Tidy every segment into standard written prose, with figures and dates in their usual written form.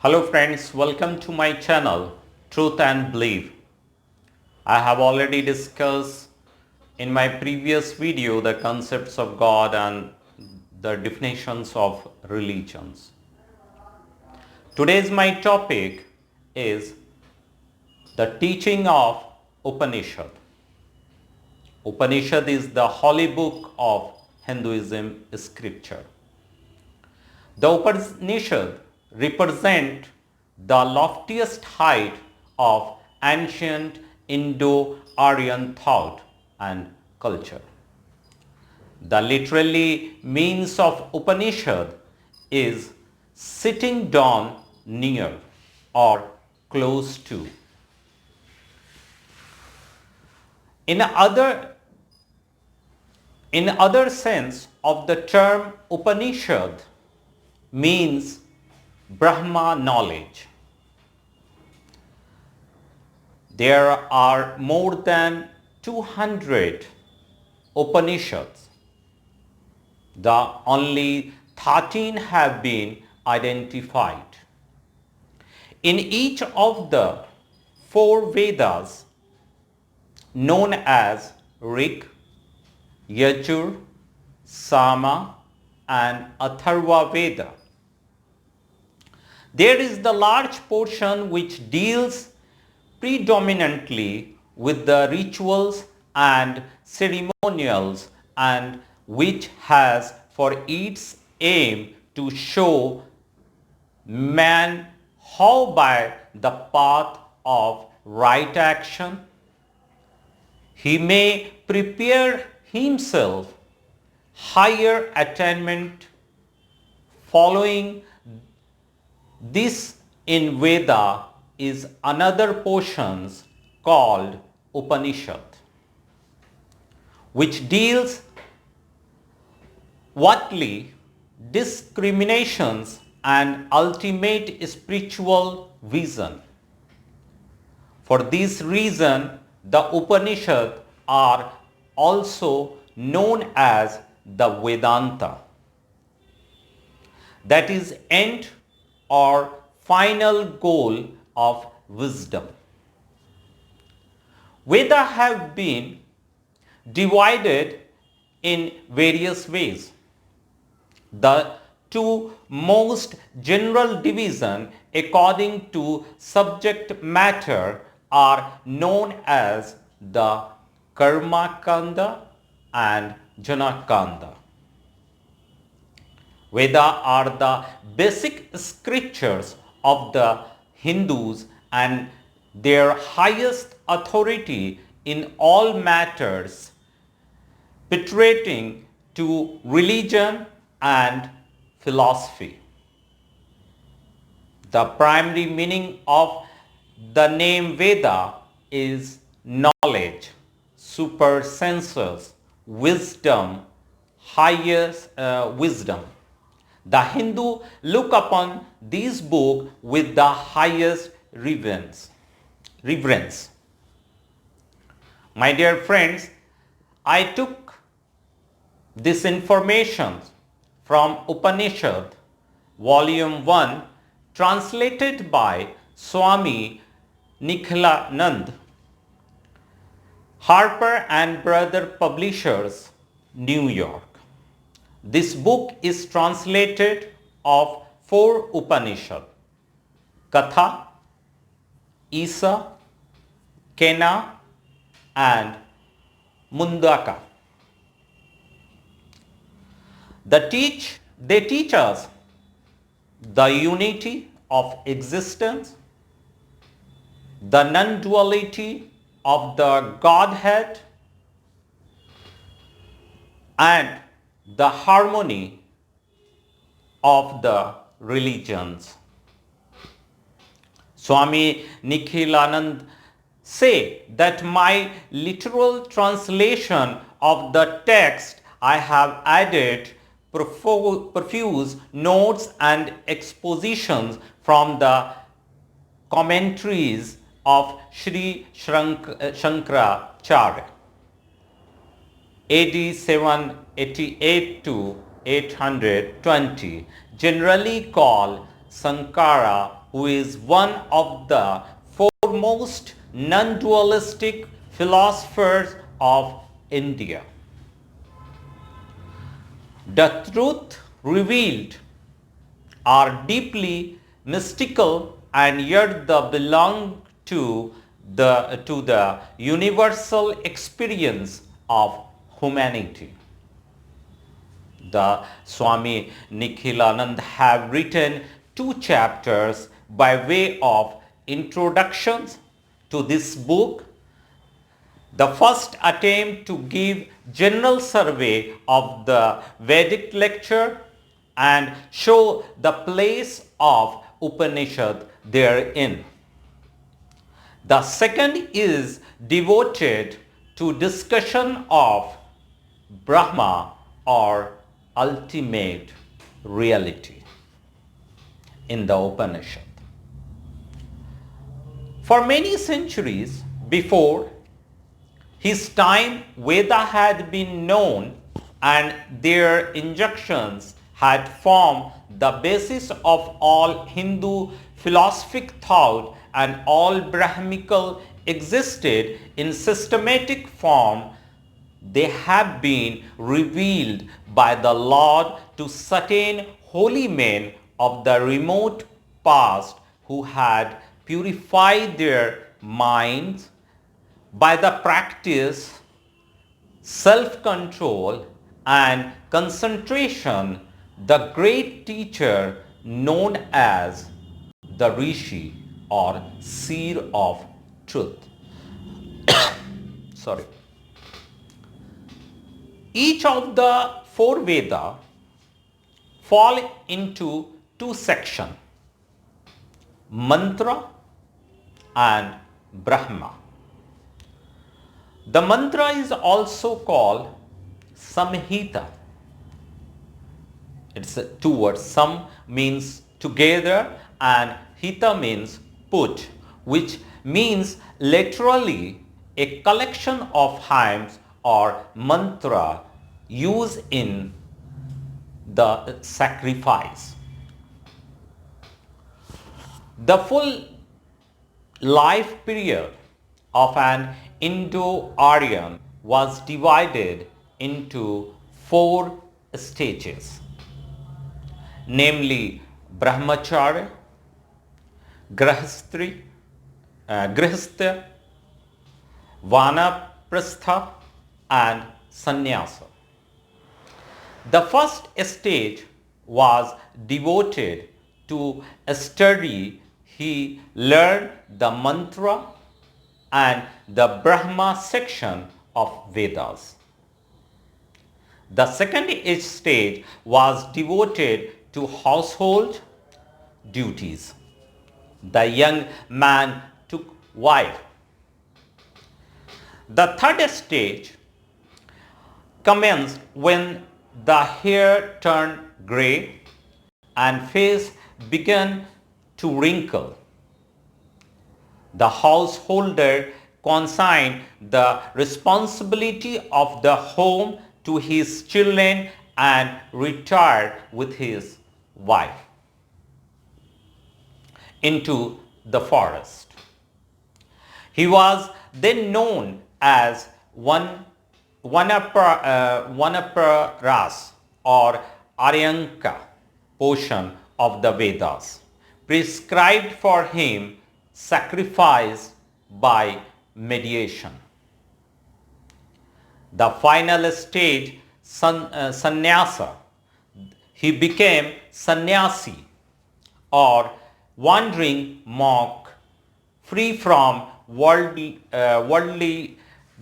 Hello friends, welcome to my channel Truth and Belief. I have already discussed in my previous video the concepts of God and the definitions of religions. Today's my topic is the teaching of Upanishad. Upanishad is the holy book of Hinduism scripture. The Upanishad represent the loftiest height of ancient Indo-Aryan thought and culture. The literally means of Upanishad is sitting down near or close to. In other sense of the term, Upanishad means Brahma knowledge. There are more than 200 Upanishads. The only 13 have been identified. In each of the four Vedas known as Rig, Yajur, Sama and Atharva Veda, there is the large portion which deals predominantly with the rituals and ceremonials and which has for its aim to show man how by the path of right action he may prepare himself higher attainment. Following this in Veda is another portions called Upanishad, which deals whatly discriminations and ultimate spiritual vision. For this reason, the Upanishad are also known as the Vedanta, that is end or final goal of wisdom. Vedas have been divided in various ways. The two most general divisions according to subject matter are known as the Karma Kanda and Jnana Kanda. Vedas are the basic scriptures of the Hindus and their highest authority in all matters pertaining to religion and philosophy. The primary meaning of the name Veda is knowledge, super senses, wisdom, highest wisdom. The Hindu look upon this book with the highest reverence. My dear friends, I took this information from Upanishad, volume 1, translated by Swami Nikhilanand, Harper and Brother Publishers, New York. This book is translated of four Upanishads: Katha, Isa, Kena and Mundaka. They teach us the unity of existence, the non-duality of the Godhead, and the harmony of the religions. Swami Nikhilanand say that my literal translation of the text I have added profuse notes and expositions from the commentaries of Sri Shankaracharya, AD 788 to 820, generally called Sankara who is one of the foremost non-dualistic philosophers of India. The truth revealed are deeply mystical and yet they belong to the universal experience of humanity. The Swami Nikhilanand have written 2 chapters by way of introductions to this book. The first attempt to give general survey of the Vedic lecture and show the place of Upanishad therein. The second is devoted to discussion of Brahma or ultimate reality in the Upanishad. For many centuries before his time, Veda had been known and their injunctions had formed the basis of all Hindu philosophic thought, and all Brahmical existed in systematic form. They have been revealed by the Lord to certain holy men of the remote past who had purified their minds by the practice, self-control and concentration. The great teacher known as the Rishi or seer of truth. Sorry. Each of the 4 Veda fall into 2 sections, mantra and Brahma. The mantra is also called Samhita. It's 2 words. Sam means together and Hita means put, which means literally a collection of hymns or mantra used in the sacrifice. The full life period of an Indo-Aryan was divided into 4 stages, namely Brahmacharya, Grihastha, Vanaprastha and Sannyasa. The first stage was devoted to study. He learned the mantra and the Brahma section of Vedas. The second stage was devoted to household duties. The young man took wife. The third stage commenced when the hair turned grey and face began to wrinkle. The householder consigned the responsibility of the home to his children and retired with his wife into the forest. He was then known as Vanaparas or Aryanka portion of the Vedas, prescribed for him sacrifice by mediation. The final stage, sannyasa, he became sannyasi or wandering monk, free from worldly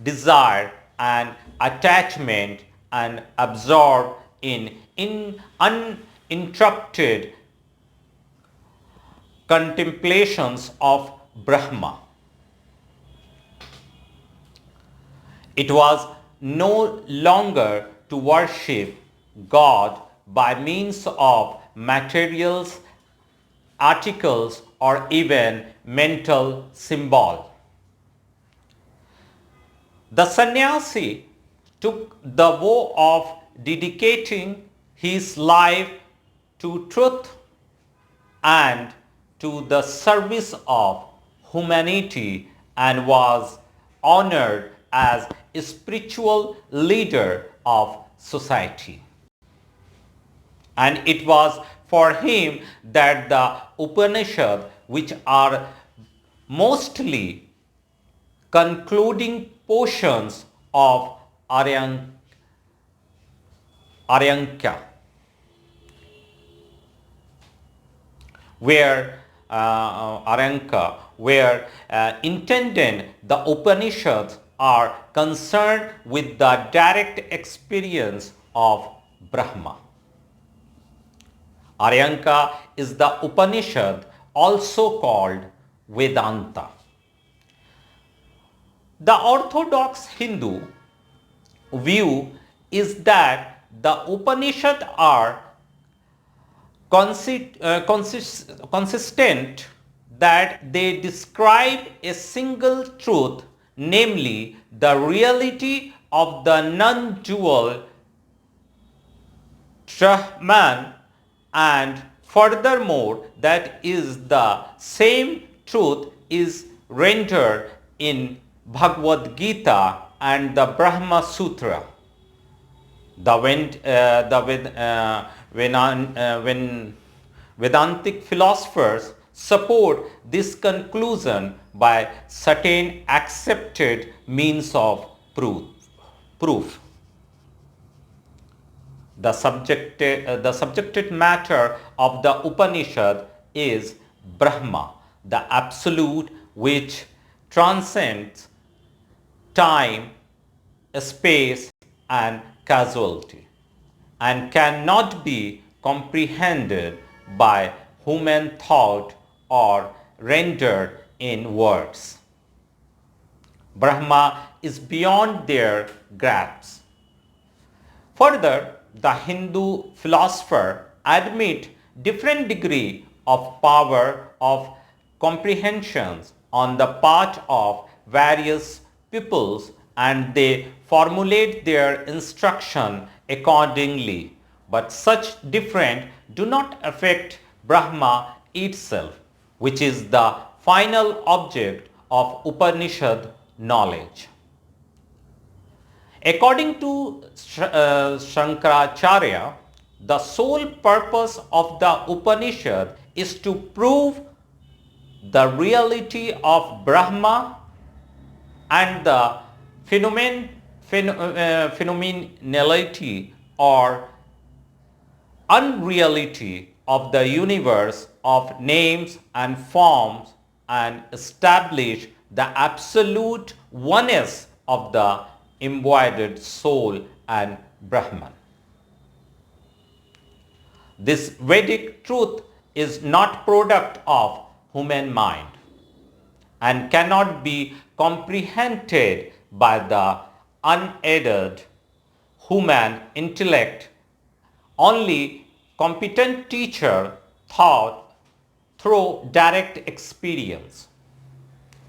desire and attachment and absorbed in uninterrupted contemplations of Brahma. It was no longer to worship God by means of materials, articles, or even mental symbol. The sannyasi took the vow of dedicating his life to truth and to the service of humanity and was honored as a spiritual leader of society. And it was for him that the Upanishad, which are mostly concluding portions of Aryanka, where intended the Upanishads are concerned with the direct experience of Brahma. Aryanka is the Upanishad also called Vedanta. The orthodox Hindu view is that the Upanishad are consistent, that they describe a single truth, namely the reality of the non-dual Brahman, and furthermore that is the same truth is rendered in Bhagavad Gita and the Brahma Sutra. Vedantic philosophers support this conclusion by certain accepted means of proof. The subjected matter of the Upanishad is Brahma, the absolute which transcends time, space and causality, and cannot be comprehended by human thought or rendered in words. Brahma is beyond their grasp. Further, the Hindu philosopher admit different degree of power of comprehensions on the part of various peoples, and they formulate their instruction accordingly. But such different do not affect Brahma itself, which is the final object of Upanishad knowledge. According to Shankaracharya, the sole purpose of the Upanishad is to prove the reality of Brahma and the phenomenality or unreality of the universe of names and forms, and establish the absolute oneness of the embodied soul and Brahman. This Vedic truth is not product of human mind and cannot be comprehended by the unaided human intellect. Only competent teacher thought through direct experience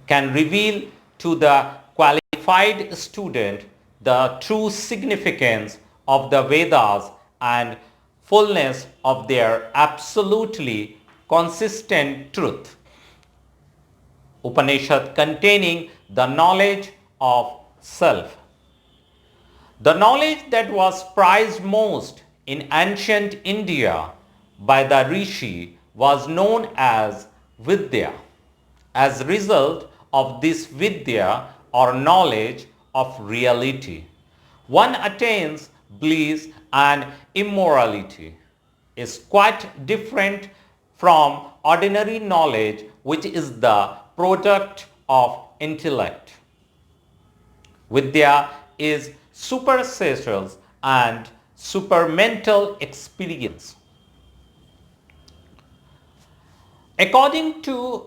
can reveal to the qualified student the true significance of the Vedas and fullness of their absolutely consistent truth. Upanishad containing the knowledge of self. The knowledge that was prized most in ancient India by the Rishi was known as Vidya. As a result of this Vidya or knowledge of reality, one attains bliss, and immorality is quite different from ordinary knowledge, which is the product of intellect. Vidya is supersensual and supermental experience. According to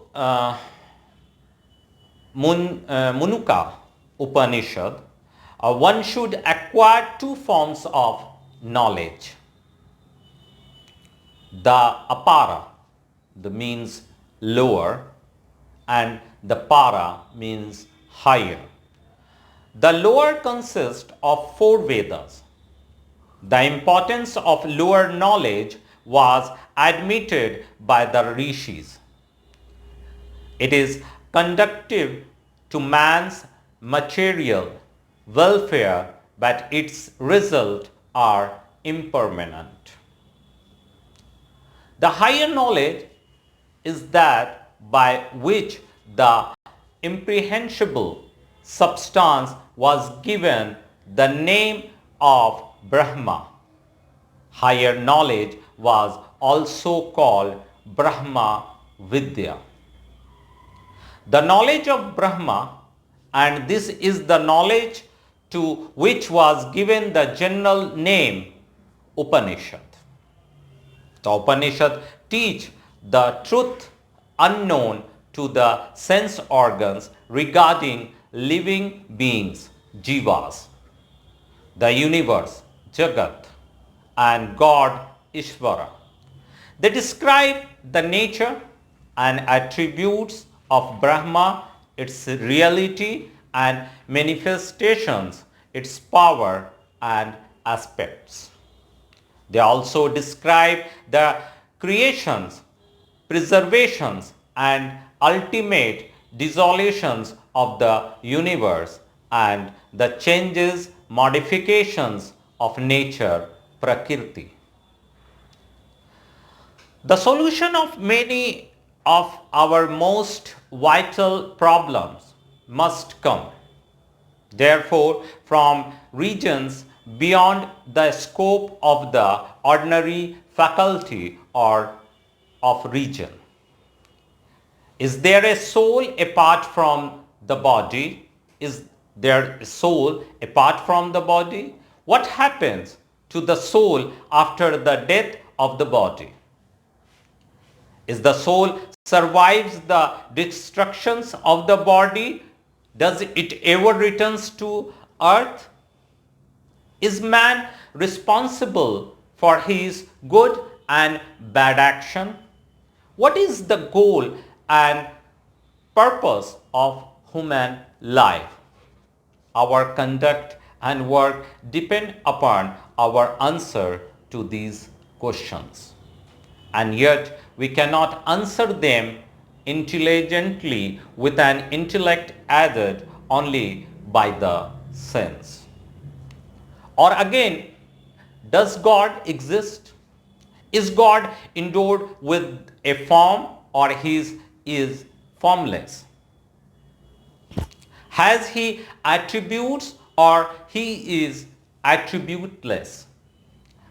Munuka Upanishad, one should acquire two forms of knowledge. The apara, the means lower, and the para means higher. The lower consists of 4 Vedas. The importance of lower knowledge was admitted by the rishis. It is conducive to man's material welfare, but its results are impermanent. The higher knowledge is that by which the imprehensible substance was given the name of Brahma. Higher knowledge was also called Brahma Vidya. The knowledge of Brahma, and this is the knowledge to which was given the general name Upanishad. The Upanishad teach the truth unknown to the sense organs regarding living beings, jivas, the universe, Jagat, and God, Ishvara. They describe the nature and attributes of Brahma, its reality and manifestations, its power and aspects. They also describe the creations, preservations, and ultimate dissolutions of the universe and the changes, modifications of nature, Prakriti. The solution of many of our most vital problems must come, therefore, from regions beyond the scope of the ordinary faculty or of region. Is there a soul apart from the body? Is there a soul apart from the body? What happens to the soul after the death of the body? Is the soul survives the destructions of the body? Does it ever returns to earth? Is man responsible for his good and bad action? What is the goal and purpose of human life? Our conduct and work depend upon our answer to these questions. And yet we cannot answer them intelligently with an intellect added only by the sense. Or again, does God exist? Is God endowed with a form, or he is formless? Has he attributes, or he is attributeless?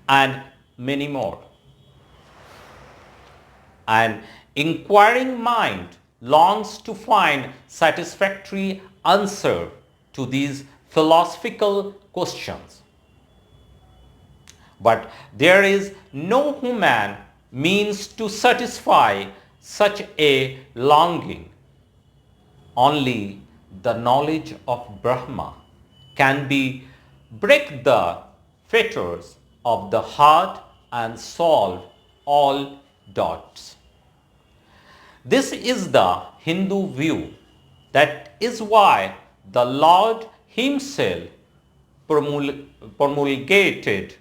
And many more. An inquiring mind longs to find satisfactory answer to these philosophical questions. But there is no human means to satisfy such a longing. Only the knowledge of Brahma can break the fetters of the heart and solve all doubts. This is the Hindu view. That is why the Lord himself promulgated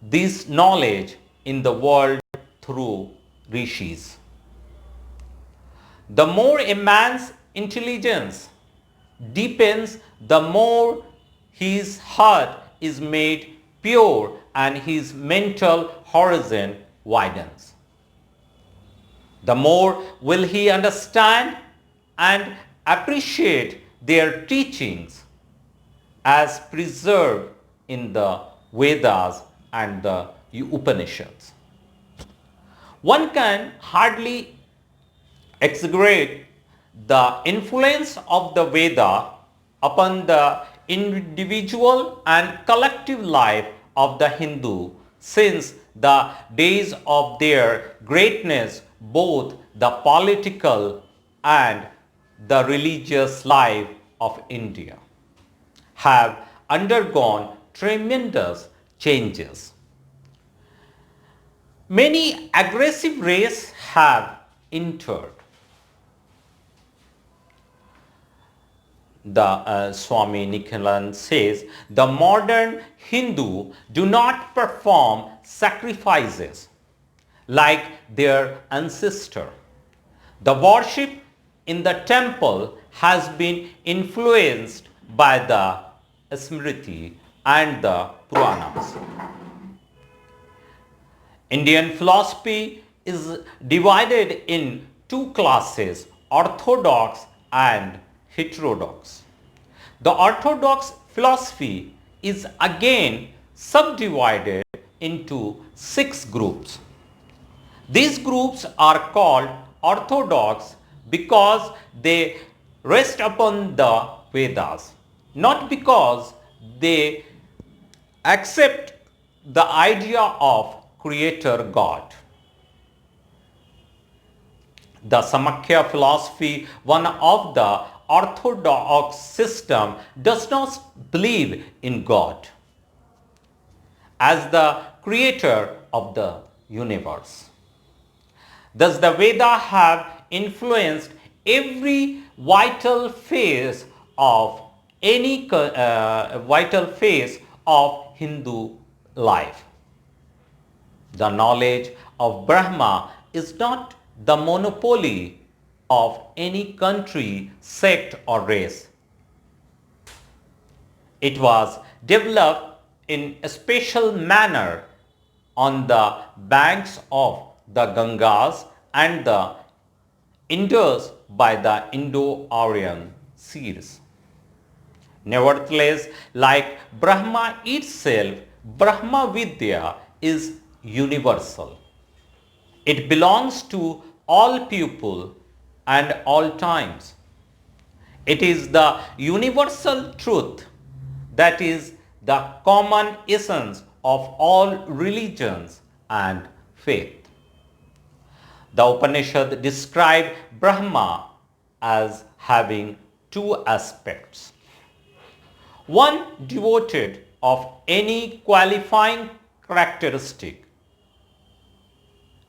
this knowledge in the world through rishis. The more a man's intelligence deepens, the more his heart is made pure and his mental horizon widens. The more will he understand and appreciate their teachings as preserved in the Vedas and the Upanishads. One can hardly exaggerate the influence of the Veda upon the individual and collective life of the Hindu since the days of their greatness, both the political and the religious life of India have undergone tremendous changes. Many aggressive races have entered. The Swami Nikhilan says, the modern Hindu do not perform sacrifices like their ancestor. The worship in the temple has been influenced by the Smriti and the Puranas. Indian philosophy is divided in two classes, orthodox and heterodox. The orthodox philosophy is again subdivided into 6 groups. These groups are called orthodox because they rest upon the Vedas, not because they accept the idea of Creator God. The Samkhya philosophy, one of the orthodox system, does not believe in God as the creator of the universe. Thus, the Veda have influenced every vital phase of Hindu life. The knowledge of Brahma is not the monopoly of any country, sect or race. It was developed in a special manner on the banks of the Gangas and the Indus by the Indo-Aryan seers. Nevertheless, like Brahma itself, Brahma Vidya is universal. It belongs to all people and all times. It is the universal truth that is the common essence of all religions and faith. The Upanishad describe Brahma as having 2 aspects. One devoted of any qualifying characteristic,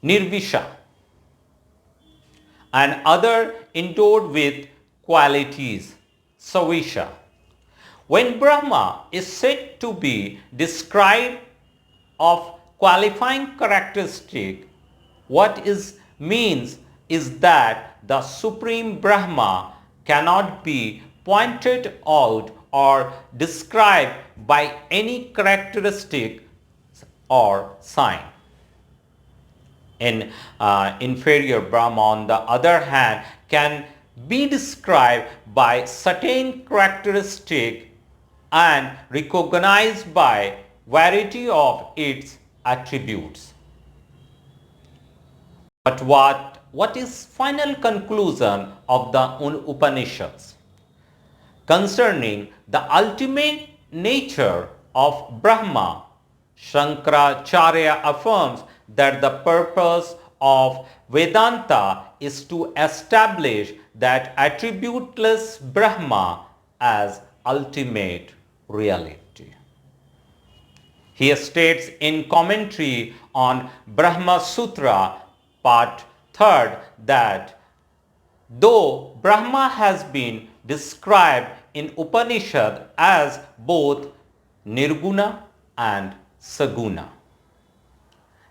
Nirvisha, and other endowed with qualities, Savisha. When Brahma is said to be described of qualifying characteristic, what is means is that the Supreme Brahma cannot be pointed out or described by any characteristic or sign. In inferior Brahma, on the other hand, can be described by certain characteristic and recognized by variety of its attributes. But what is final conclusion of the Upanishads? Concerning the ultimate nature of Brahma, Shankaracharya affirms that the purpose of Vedanta is to establish that attributeless Brahma as ultimate reality. He states in commentary on Brahma Sutra, part 3rd, that though Brahma has been described in Upanishad as both Nirguna and Saguna,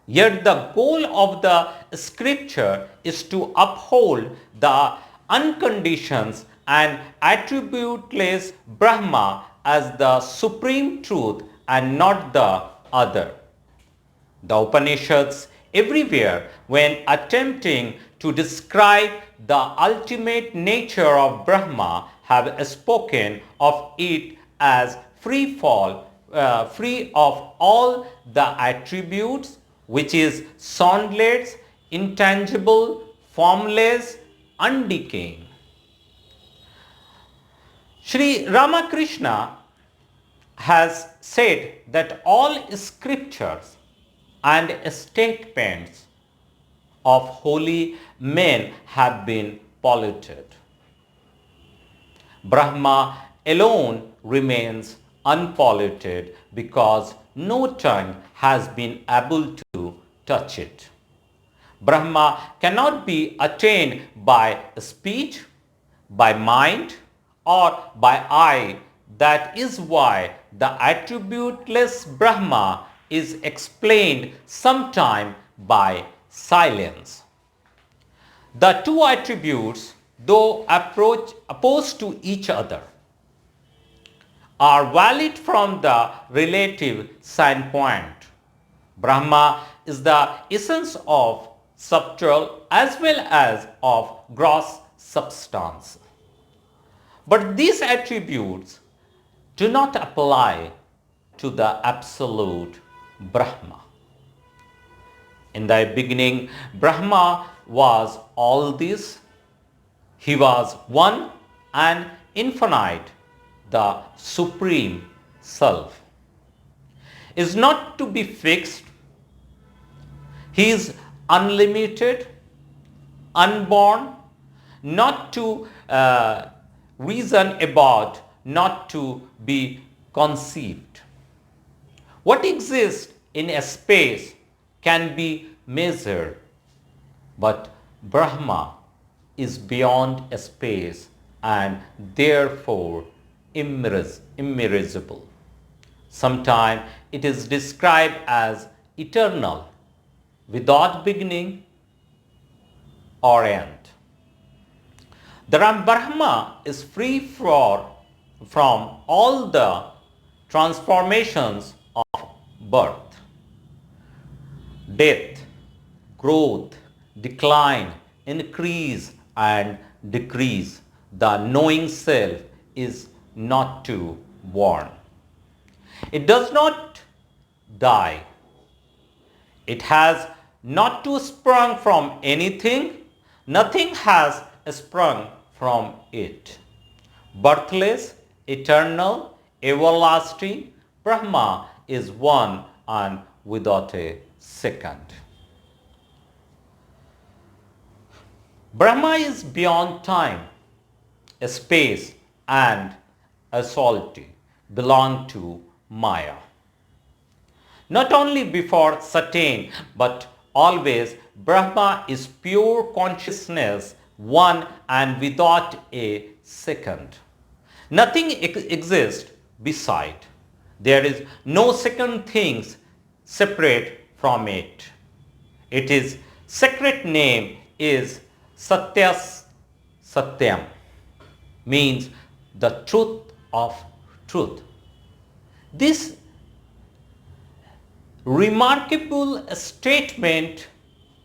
yet the goal of the scripture is to uphold the unconditioned and attributeless Brahma as the supreme truth and not the other. The Upanishads everywhere, when attempting to describe the ultimate nature of Brahma, have spoken of it as free of all the attributes, which is soundless, intangible, formless, undecaying. Sri Ramakrishna has said that all scriptures and statements of holy men have been polluted. Brahma alone remains unpolluted because no tongue has been able to touch it. Brahma cannot be attained by speech, by mind, or by eye. That is why the attributeless Brahma is explained sometime by silence. The 2 attributes, though opposed to each other, are valid from the relative standpoint. Brahma is the essence of subtle as well as of gross substance. But these attributes do not apply to the absolute Brahma. In the beginning, Brahma was all this. He was one and infinite, the Supreme Self. Is not to be fixed. He is unlimited, unborn, not to reason about, not to be conceived. What exists in a space can be measured, but Brahma is beyond a space and therefore immeasurable. Sometimes it is described as eternal, without beginning or end. The Brahma is free from all the transformations of birth, death, growth, decline, increase and decrease. The knowing self is not to born. It does not die. It has not to sprung from anything. Nothing has sprung from it. Birthless, eternal, everlasting, Brahma is one and without a second. Brahma is beyond time, a space and a solitude belong to Maya. Not only before certain, but always Brahma is pure consciousness, one and without a second. Nothing exists beside. There is no second things separate from it. Its secret name is Satyas Satyam, means the truth of truth. This remarkable statement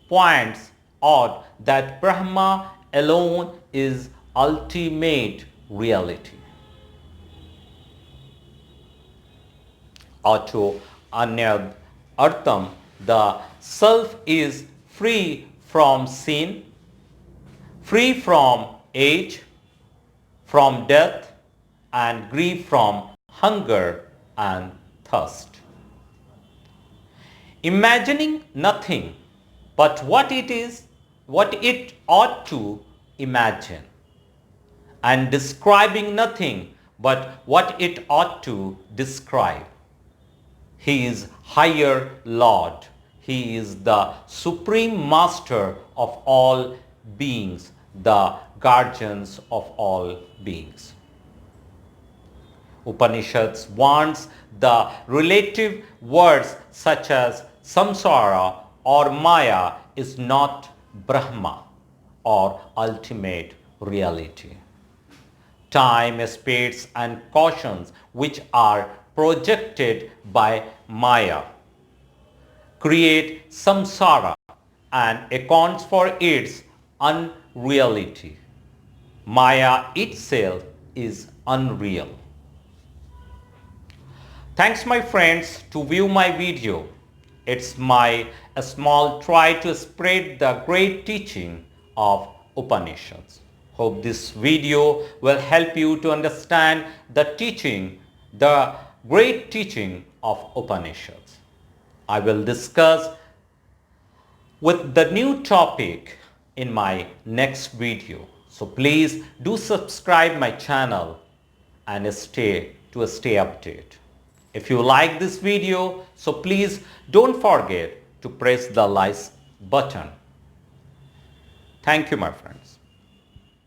points out that Brahma alone is ultimate reality. Acho Anyad Artham, the self is free from sin, free from age, from death, and grief, from hunger and thirst. Imagining nothing but what it is, what it ought to imagine, and describing nothing but what it ought to describe. He is higher Lord. He is the supreme master of all beings, the guardians of all beings. Upanishads wants the relative words such as samsara or Maya is not Brahma or ultimate reality. Time, space and cautions which are projected by Maya create samsara and accounts for its unreality. Maya itself is unreal. Thanks my friends to view my video. It's a small try to spread the great teaching of Upanishads. Hope this video will help you to understand the great teaching of Upanishads. I will discuss with the new topic in my next video. So please do subscribe my channel and stay updated. If you like this video, so please don't forget to press the like button. Thank you, my friends.